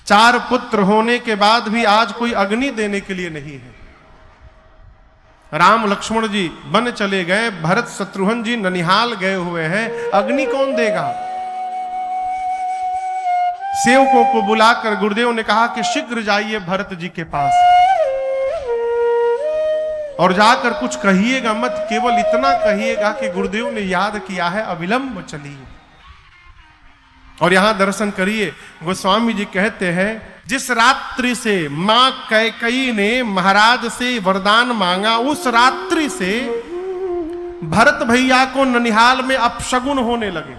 4 पुत्र होने के बाद भी आज कोई अग्नि देने के लिए नहीं है। राम लक्ष्मण जी वन चले गए, भरत शत्रुघ्न जी ननिहाल गए हुए हैं, अग्नि कौन देगा? सेवकों को बुलाकर गुरुदेव ने कहा कि शीघ्र जाइए भरत जी के पास और जाकर कुछ कहिएगा मत, केवल इतना कहिएगा कि गुरुदेव ने याद किया है, अविलंब चलिए। और यहां दर्शन करिए, गोस्वामी जी कहते हैं जिस रात्रि से मां कैकेयी ने महाराज से वरदान मांगा, उस रात्रि से भरत भैया को ननिहाल में अपशगुन होने लगे।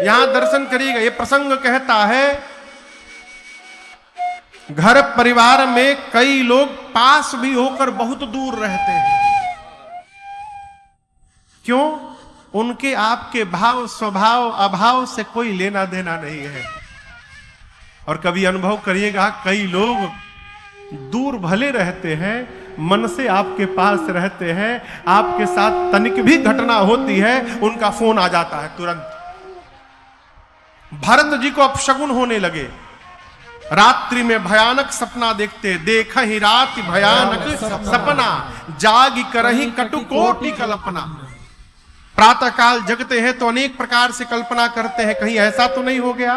यहां दर्शन करिएगा, ये प्रसंग कहता है घर परिवार में कई लोग पास भी होकर बहुत दूर रहते हैं। क्यों? उनके आपके भाव स्वभाव अभाव से कोई लेना देना नहीं है। और कभी अनुभव करिएगा, कई लोग दूर भले रहते हैं, मन से आपके पास रहते हैं, आपके साथ तनिक भी घटना होती है उनका फोन आ जाता है तुरंत। भरत जी को अपशगुन होने लगे, रात्रि में भयानक सपना देखते, देख ही रात भयानक सपना, जाग करही कटुकोटि कल्पना। प्रातः काल जगते हैं तो अनेक प्रकार से कल्पना करते हैं, कहीं ऐसा तो नहीं हो गया,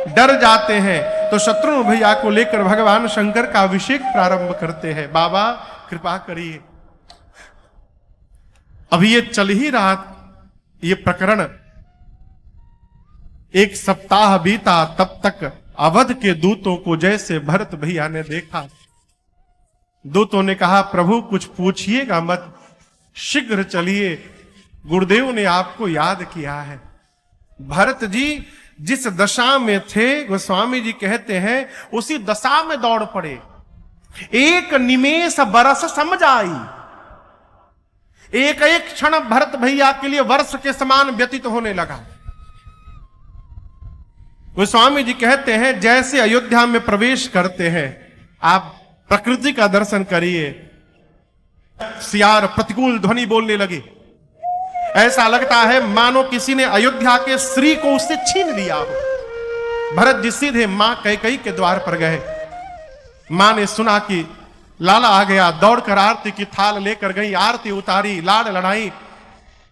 डर जाते हैं तो शत्रुघ्न भैया को लेकर भगवान शंकर का अभिषेक प्रारंभ करते हैं। बाबा कृपा करिए। अभी ये चल ही रहा, ये प्रकरण 1 सप्ताह बीता, तब तक अवध के दूतों को जैसे भरत भैया ने देखा, दूतों ने कहा प्रभु कुछ पूछिएगा मत, शीघ्र चलिए, गुरुदेव ने आपको याद किया है। भरत जी जिस दशा में थे, गोस्वामी जी कहते हैं उसी दशा में दौड़ पड़े। एक निमेष बरस समझ आई, एक एक क्षण भरत भैया के लिए वर्ष के समान व्यतीत होने लगा। गोस्वामी जी कहते हैं जैसे अयोध्या में प्रवेश करते हैं, आप प्रकृति का दर्शन करिए, सियार प्रतिकूल ध्वनि बोलने लगी, ऐसा लगता है मानो किसी ने अयोध्या के श्री को उससे छीन लिया हो। भरत जी सीधे मां कैकेयी के द्वार पर गए। मां ने सुना कि लाला आ गया, दौड़कर आरती की थाल लेकर गई, आरती उतारी, लाड लड़ाई,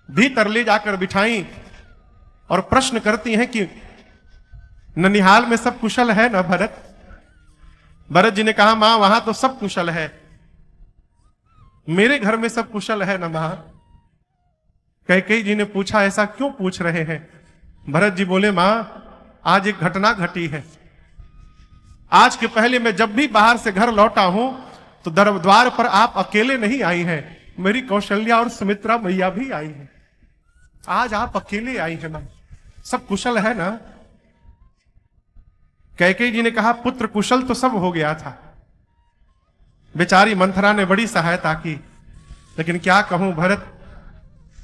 भीतर ले जाकर बिठाई और प्रश्न करती हैं कि ननिहाल में सब कुशल है ना भरत? भरत जी ने कहा मां वहां तो सब कुशल है, मेरे घर में सब कुशल है ना मां? कैकेयी जी ने पूछा ऐसा क्यों पूछ रहे हैं? भरत जी बोले मां आज एक घटना घटी है। आज के पहले मैं जब भी बाहर से घर लौटा हूं तो द्वार पर आप अकेले नहीं आई हैं, मेरी कौशल्या और सुमित्रा मैया भी आई हैं। आज आप अकेले आई हैं मां, सब कुशल है ना? कैकेयी जी ने कहा पुत्र कुशल तो सब हो गया था, बेचारी मंथरा ने बड़ी सहायता की, लेकिन क्या कहूं भरत,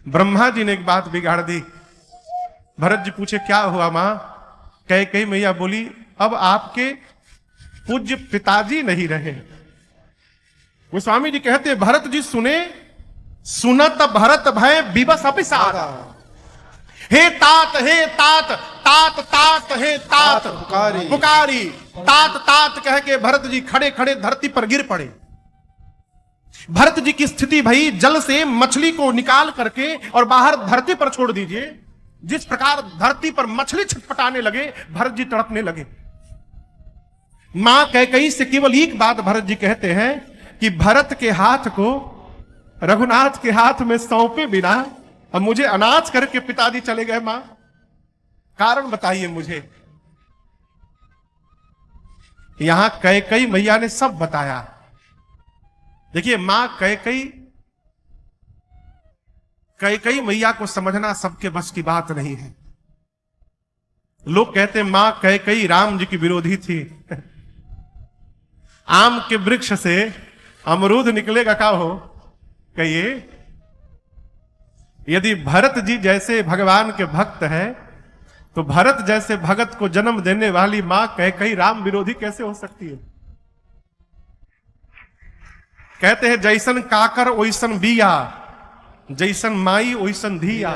ब्रह्मा जी ने एक बात बिगाड़ दी। भरत जी पूछे क्या हुआ मां? कैकेयी मैया बोली अब आपके पूज्य पिताजी नहीं रहे। गोस्वामी जी कहते भरत जी सुने, सुनत भरत भय विवश अपिसारा, हे तात तात तात हे तात पुकारी, तात तात कह के भरत जी खड़े खड़े धरती पर गिर पड़े। भरत जी की स्थिति भई जल से मछली को निकाल करके और बाहर धरती पर छोड़ दीजिए। जिस प्रकार धरती पर मछली छटपटाने लगे, भरत जी तड़पने लगे। मां कैकेयी से केवल एक बात भरत जी कहते हैं कि भरत के हाथ को रघुनाथ के हाथ में सौंपे बिना अब मुझे अनाथ करके पिताजी चले गए। मां कारण बताइए मुझे। यहां कैकेयी मैया ने सब बताया। देखिए मां कैकेयी मैया को समझना सबके बस की बात नहीं है। लोग कहते हैं मां कैकेयी राम जी की विरोधी थी। आम के वृक्ष से अमरूद निकलेगा क्या हो? कहिए। यदि भरत जी जैसे भगवान के भक्त हैं तो भरत जैसे भगत को जन्म देने वाली मां कैकेयी राम विरोधी कैसे हो सकती है? कहते हैं जैसन काकर ओइसन बिया, जैसन माई ओइसन धिया।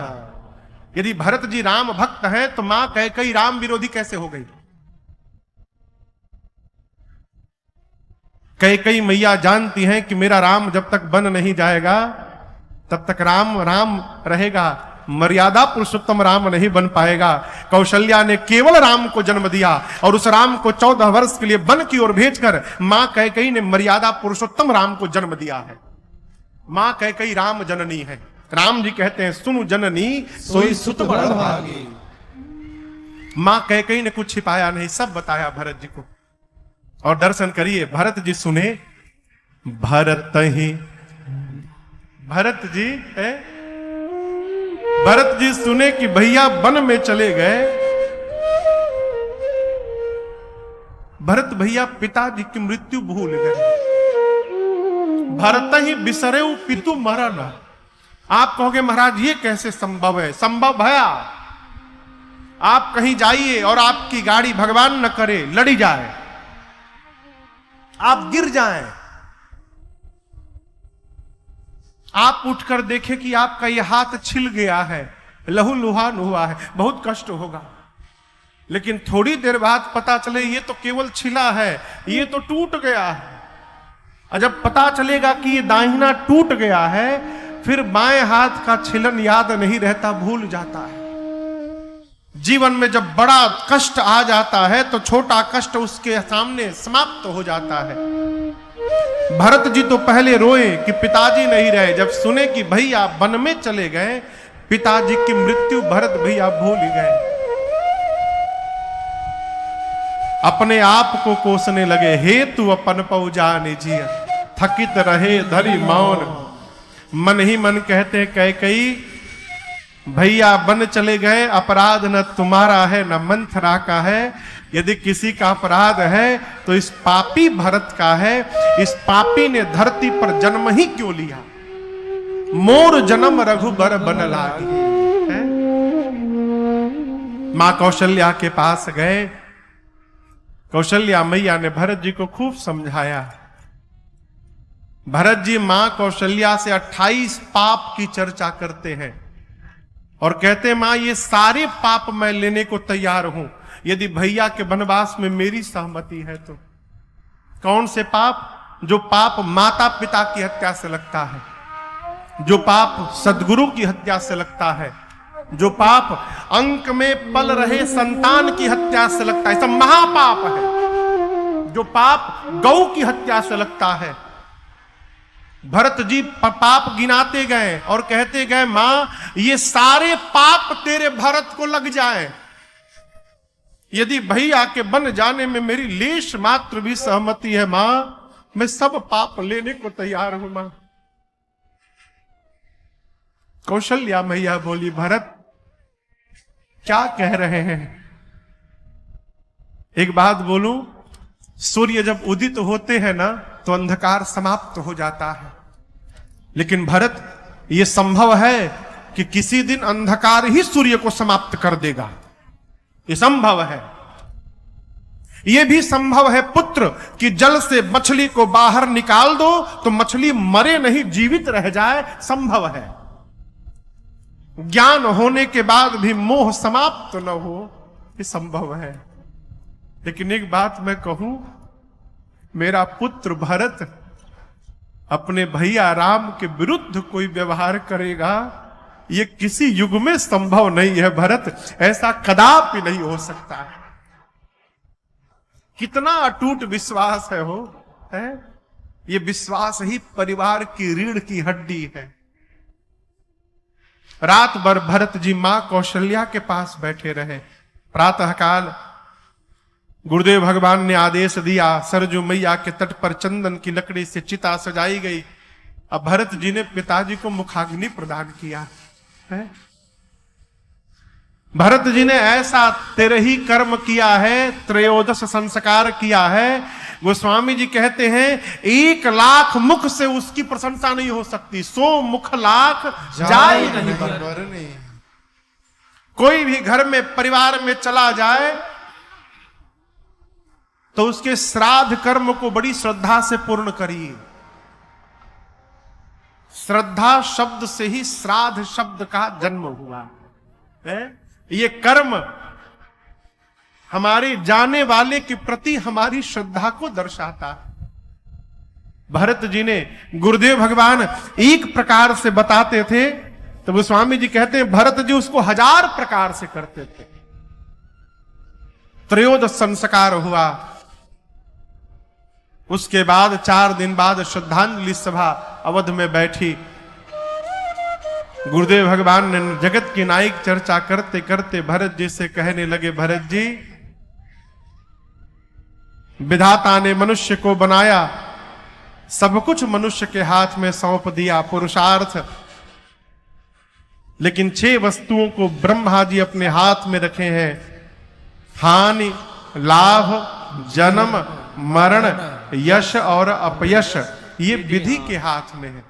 यदि भरत जी राम भक्त हैं तो मां कैकेयी राम विरोधी कैसे हो गई? कैकेयी मैया जानती हैं कि मेरा राम जब तक बन नहीं जाएगा तब तक राम राम रहेगा, मर्यादा पुरुषोत्तम राम नहीं बन पाएगा। कौशल्या ने केवल राम को जन्म दिया और उस राम को 14 वर्ष के लिए वन की ओर भेजकर मां कैकेयी ने मर्यादा पुरुषोत्तम राम को जन्म दिया है। मां कैकेयी राम जननी है। राम जी कहते हैं सुनु जननी सोई सुत बड़ भागी। मां कैकेयी ने कुछ छिपाया नहीं, सब बताया भरत जी को। और दर्शन करिए, भरत जी सुने, भरत जी है, भरत जी सुने कि भैया वन में चले गए। भरत भैया पिताजी की मृत्यु भूल गए। भरत ही बिसरे पितु मरण। आप कहोगे महाराज ये कैसे संभव है? संभव है। आप कहीं जाइए और आपकी गाड़ी भगवान न करे लड़ी जाए, आप गिर जाएं, आप उठकर देखें कि आपका यह हाथ छिल गया है, लहूलुहान हुआ है, बहुत कष्ट होगा। लेकिन थोड़ी देर बाद पता चले ये तो केवल छिला है, ये तो टूट गया है। और जब पता चलेगा कि ये दाहिना टूट गया है, फिर बाएं हाथ का छिलन याद नहीं रहता, भूल जाता है। जीवन में जब बड़ा कष्ट आ जाता है तो छोटा कष्ट उसके सामने समाप्त हो जाता है। भरत जी तो पहले रोए कि पिताजी नहीं रहे, जब सुने कि भैया वन में चले गए, पिताजी की मृत्यु भरत भैया भूल गए। अपने आप को कोसने लगे, हे तू अपन पौजाने जिया, थकित रहे धरी मौन। मन ही मन कहते कैकेयी भैया वन चले गए, अपराध न तुम्हारा है न मंथरा का है। यदि किसी का अपराध है तो इस पापी भरत का है। इस पापी ने धरती पर जन्म ही क्यों लिया? मोर जन्म रघुबर बन लागी। मां कौशल्या के पास गए। कौशल्या मैया ने भरत जी को खूब समझाया। भरत जी मां कौशल्या से 28 पाप की चर्चा करते हैं और कहते हैं मां ये सारे पाप मैं लेने को तैयार हूं यदि भैया के वनवास में मेरी सहमति है तो। कौन से पाप? जो पाप माता पिता की हत्या से लगता है, जो पाप सदगुरु की हत्या से लगता है, जो पाप अंक में पल रहे संतान की हत्या से लगता है, सब महापाप है। जो पाप गौ की हत्या से लगता है। भरत जी पाप गिनाते गए और कहते गए मां ये सारे पाप तेरे भरत को लग जाए यदि भैया के बन जाने में मेरी लेश मात्र भी सहमति है मां, मैं सब पाप लेने को तैयार हूं मां। कौशल्या मैया बोली भरत क्या कह रहे हैं? एक बात बोलूं, सूर्य जब उदित होते हैं ना तो अंधकार समाप्त हो जाता है। लेकिन भरत यह संभव है कि किसी दिन अंधकार ही सूर्य को समाप्त कर देगा। यह संभव है। यह भी संभव है पुत्र कि जल से मछली को बाहर निकाल दो तो मछली मरे नहीं जीवित रह जाए, संभव है। ज्ञान होने के बाद भी मोह समाप्त न हो, यह संभव है। लेकिन एक बात मैं कहूं, मेरा पुत्र भरत अपने भैया राम के विरुद्ध कोई व्यवहार करेगा, यह किसी युग में संभव नहीं है भरत, ऐसा कदापि नहीं हो सकता है। कितना अटूट विश्वास है हो, है? यह विश्वास ही परिवार की रीढ़ की हड्डी है। रात भर भरत जी मां कौशल्या के पास बैठे रहे। प्रातःकाल गुरुदेव भगवान ने आदेश दिया, सरजू मैया के तट पर चंदन की लकड़ी से चिता सजाई गई। अब भरत जी ने पिताजी को मुखाग्नि प्रदान किया है। भरत जी ने ऐसा 13 कर्म किया है, 13 संस्कार किया है। गोस्वामी जी कहते हैं 1 लाख मुख से उसकी प्रशंसा नहीं हो सकती, 100 मुख लाख जाए नहीं। कोई भी घर में परिवार में चला जाए तो उसके श्राद्ध कर्म को बड़ी श्रद्धा से पूर्ण करिए। श्रद्धा शब्द से ही श्राद्ध शब्द का जन्म हुआ है? ये कर्म हमारे जाने वाले के प्रति हमारी श्रद्धा को दर्शाता है। भरत जी ने गुरुदेव भगवान एक प्रकार से बताते थे तो वो स्वामी जी कहते हैं भरत जी उसको 1000 प्रकार से करते थे। त्रयोदश संस्कार हुआ, उसके बाद 4 दिन बाद श्रद्धांजलि सभा अवध में बैठी। गुरुदेव भगवान ने जगत की नायक चर्चा करते करते भरत जी से कहने लगे, भरत जी, विधाता ने मनुष्य को बनाया, सब कुछ मनुष्य के हाथ में सौंप दिया, पुरुषार्थ, लेकिन 6 वस्तुओं को ब्रह्मा जी अपने हाथ में रखे हैं। हानि, लाभ, जन्म, मरण, यश और अपयश, ये विधि के हाथ में है।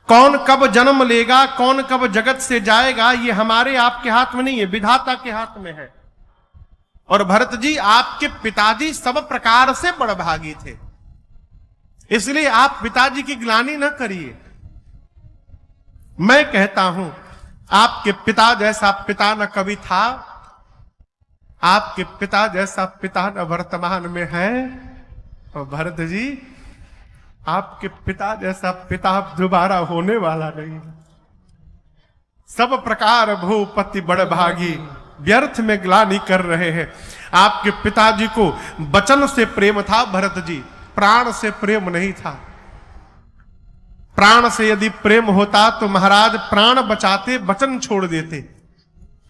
कौन कब जन्म लेगा, कौन कब जगत से जाएगा, ये हमारे आपके हाथ में नहीं है, विधाता के हाथ में है। और भरत जी, आपके पिताजी सब प्रकार से बड़भागी थे, इसलिए आप पिताजी की ग्लानि न करिए। मैं कहता हूं आपके पिता जैसा पिता न कभी था, आपके पिता जैसा पिता न वर्तमान में है। और भरत जी, आपके पिता जैसा पिता दोबारा होने वाला नहीं। सब प्रकार भूपति बड़भागी, व्यर्थ में ग्लानि कर रहे हैं। आपके पिताजी को वचन से प्रेम था भरत जी, प्राण से प्रेम नहीं था। प्राण से यदि प्रेम होता तो महाराज प्राण बचाते, वचन छोड़ देते,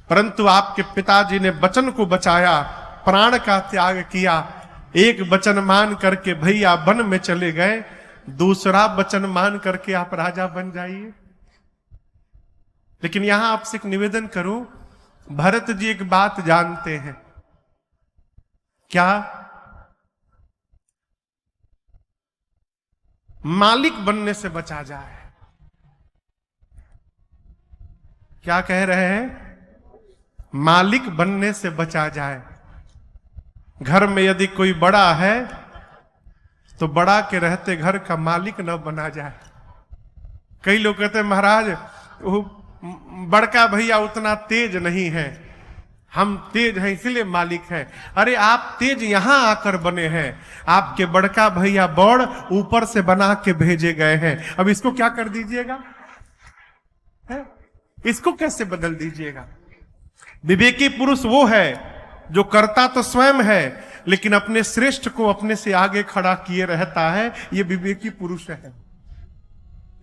परंतु आपके पिताजी ने वचन को बचाया, प्राण का त्याग किया। एक वचन मान करके भैया वन में चले गए, दूसरा वचन मान करके आप राजा बन जाइए। लेकिन यहां आपसे एक निवेदन करूं, भरत जी एक बात जानते हैं, क्या? मालिक बनने से बचा जाए। क्या कह रहे हैं? मालिक बनने से बचा जाए। घर में यदि कोई बड़ा है तो बड़ा के रहते घर का मालिक न बना जाए। कई लोग कहते हैं महाराज वो बड़का भैया उतना तेज नहीं है, हम तेज हैं इसलिए मालिक है। अरे आप तेज यहां आकर बने हैं, आपके बड़का भैया बड़ ऊपर से बना के भेजे गए हैं। अब इसको क्या कर दीजिएगा? इसको कैसे बदल दीजिएगा? विवेकी पुरुष वो है जो करता तो स्वयं है लेकिन अपने श्रेष्ठ को अपने से आगे खड़ा किए रहता है, ये विवेकी पुरुष है।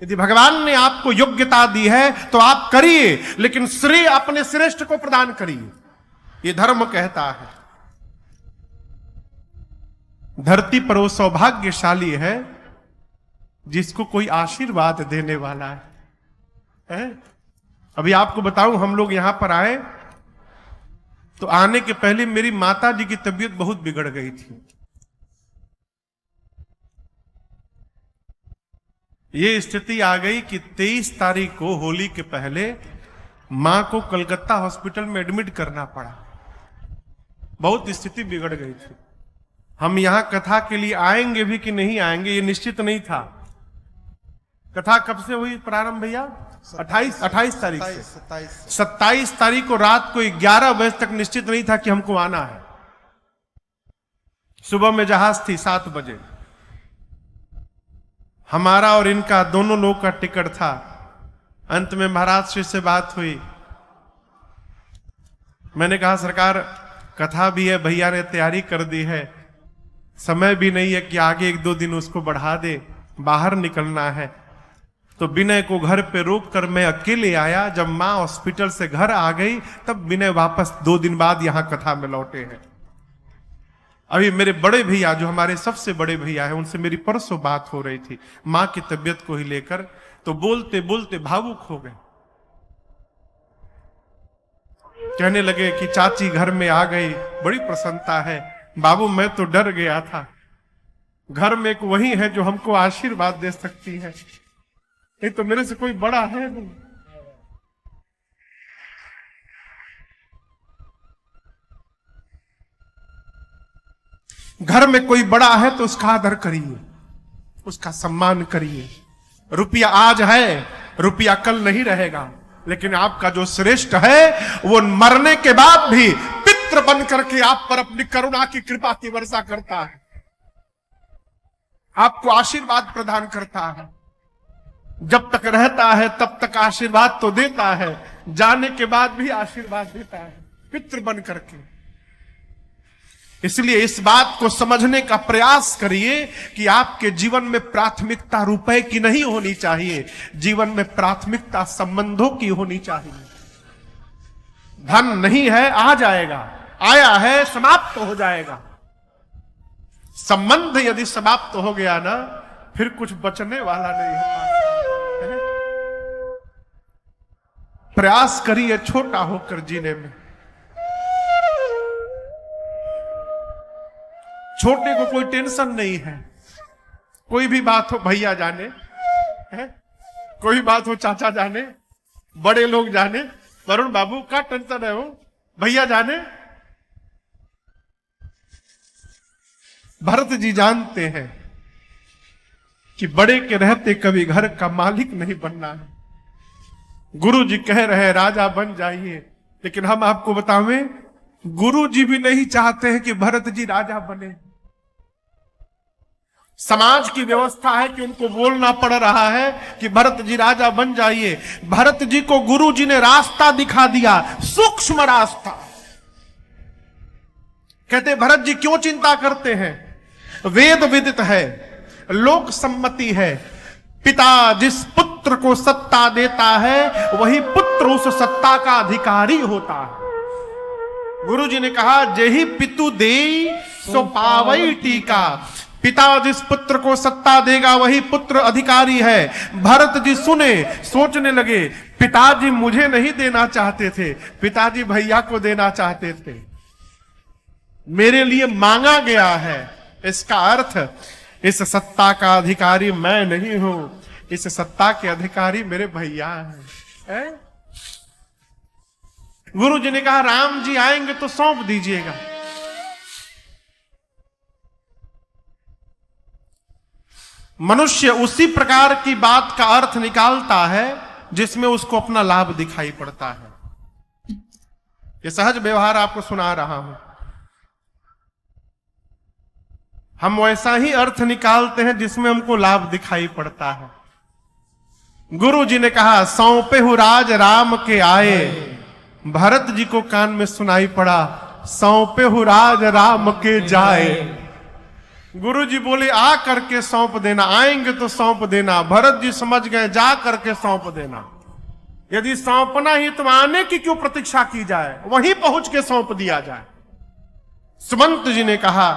यदि भगवान ने आपको योग्यता दी है तो आप करिए, लेकिन श्रेय अपने श्रेष्ठ को प्रदान करिए, ये धर्म कहता है। धरती पर वो सौभाग्यशाली है जिसको कोई आशीर्वाद देने वाला है? अभी आपको बताऊं, हम लोग यहां पर आए तो आने के पहले मेरी माता जी की तबीयत बहुत बिगड़ गई थी। ये स्थिति आ गई कि 23 तारीख को होली के पहले मां को कलकत्ता हॉस्पिटल में एडमिट करना पड़ा। बहुत स्थिति बिगड़ गई थी। हम यहां कथा के लिए आएंगे भी कि नहीं आएंगे ये निश्चित नहीं था। कथा कब से हुई प्रारंभ भैया? 28 तारीख से। 27 तारीख को रात को 11 बजे तक निश्चित नहीं था कि हमको आना है। सुबह में जहाज थी 7 बजे। हमारा और इनका दोनों लोग का टिकट था। अंत में महाराज श्री से बात हुई। मैंने कहा सरकार कथा भी है, भैया ने तैयारी कर दी है, समय भी नहीं है कि आगे 1-2 दिन उसको बढ़ा दे, बाहर निकलना है। तो विनय को घर पे रोक कर मैं अकेले आया। जब मां हॉस्पिटल से घर आ गई तब विनय वापस 2 दिन बाद यहां कथा में लौटे हैं। अभी मेरे बड़े भैया जो हमारे सबसे बड़े भैया हैं उनसे मेरी परसों बात हो रही थी मां की तबीयत को ही लेकर, तो बोलते बोलते भावुक हो गए। कहने लगे कि चाची घर में आ गई, बड़ी प्रसन्नता है। बाबू मैं तो डर गया था, घर में एक वही है जो हमको आशीर्वाद दे सकती है, नहीं तो मेरे से कोई बड़ा है नहीं। घर में कोई बड़ा है तो उसका आदर करिए, उसका सम्मान करिए। रुपया आज है रुपया कल नहीं रहेगा, लेकिन आपका जो श्रेष्ठ है वो मरने के बाद भी पितृ बन करके आप पर अपनी करुणा की कृपा की वर्षा करता है, आपको आशीर्वाद प्रदान करता है। जब तक रहता है तब तक आशीर्वाद तो देता है, जाने के बाद भी आशीर्वाद देता है पितृ बन करके। इसलिए इस बात को समझने का प्रयास करिए कि आपके जीवन में प्राथमिकता रुपए की नहीं होनी चाहिए, जीवन में प्राथमिकता संबंधों की होनी चाहिए। धन नहीं है, आ जाएगा, आया है, समाप्त हो जाएगा। संबंध यदि समाप्त हो गया ना, फिर कुछ बचने वाला नहीं है। प्रयास करिए छोटा होकर जीने में। छोटे को कोई टेंशन नहीं है, कोई भी बात हो भैया जाने है, कोई बात हो चाचा जाने, बड़े लोग जाने, वरुण बाबू का टेंशन है, वो भैया जाने। भरत जी जानते हैं कि बड़े के रहते कभी घर का मालिक नहीं बनना है। गुरु जी कह रहे राजा बन जाइए, लेकिन हम आपको बतावें गुरु जी भी नहीं चाहते हैं कि भरत जी राजा बने। समाज की व्यवस्था है कि उनको बोलना पड़ रहा है कि भरत जी राजा बन जाइए। भरत जी को गुरु जी ने रास्ता दिखा दिया, सूक्ष्म रास्ता। कहते भरत जी क्यों चिंता करते हैं, वेद विदित है, लोक सम्मति है, पिता जिस पुत्र को सत्ता देता है वही पुत्र उस सत्ता का अधिकारी होता है। गुरु जी ने कहा जेहि पितु देई सो पावई टीका। पिता जिस पुत्र को सत्ता देगा वही पुत्र अधिकारी है। भरत जी सुने, सोचने लगे पिताजी मुझे नहीं देना चाहते थे, पिताजी भैया को देना चाहते थे, मेरे लिए मांगा गया है। इसका अर्थ इस सत्ता का अधिकारी मैं नहीं हूं, इस सत्ता के अधिकारी मेरे भैया हैं। गुरु जी ने कहा राम जी आएंगे तो सौंप दीजिएगा। मनुष्य उसी प्रकार की बात का अर्थ निकालता है जिसमें उसको अपना लाभ दिखाई पड़ता है। यह सहज व्यवहार आपको सुना रहा हूं। हम वैसा ही अर्थ निकालते हैं जिसमें हमको लाभ दिखाई पड़ता है। गुरु जी ने कहा सौंपे हु राज राम के आए। भरत जी को कान में सुनाई पड़ा सौंपे हु राज राम के जाए। गुरु जी बोले आ करके सौंप देना, आएंगे तो सौंप देना। भरत जी समझ गए जा करके सौंप देना। यदि सौंपना ही तो आने की क्यों प्रतीक्षा की जाए, वहीं पहुंच के सौंप दिया जाए। सुमंत जी ने कहा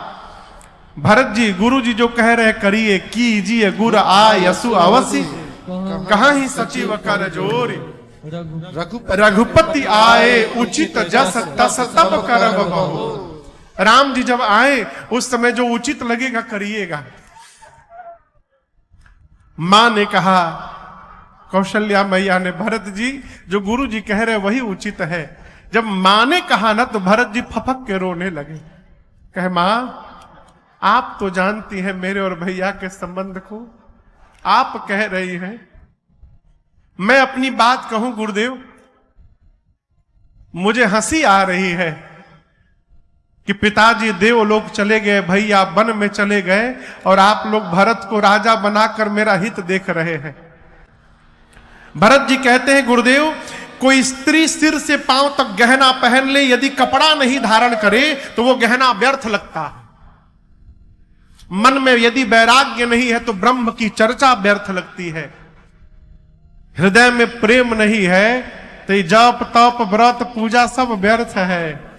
भरत जी गुरु जी जो कह रहे करिए, कीजिए गुर आ यसु अवसी, कहां ही सचिव कर जोरी। रघुपति आए उचित जस तस तब करब बहु। राम जी जब आए उस समय जो उचित लगेगा करिएगा। मां ने कहा, कौशल्या मैया ने, भरत जी जो गुरु जी कह रहे वही उचित है। जब मां ने कहा ना तो भरत जी फपक के रोने लगे। कहे मां आप तो जानती हैं मेरे और भैया के संबंध को, आप कह रही हैं, मैं अपनी बात कहूं गुरुदेव, मुझे हंसी आ रही है कि पिताजी देवलोक चले गए, भैया वन में चले गए और आप लोग भरत को राजा बनाकर मेरा हित देख रहे हैं। भरत जी कहते हैं गुरुदेव कोई स्त्री सिर से पांव तक गहना पहन ले, यदि कपड़ा नहीं धारण करे तो वो गहना व्यर्थ लगता है। मन में यदि वैराग्य नहीं है तो ब्रह्म की चर्चा व्यर्थ लगती है। हृदय में प्रेम नहीं है तो जप तप व्रत पूजा सब व्यर्थ है।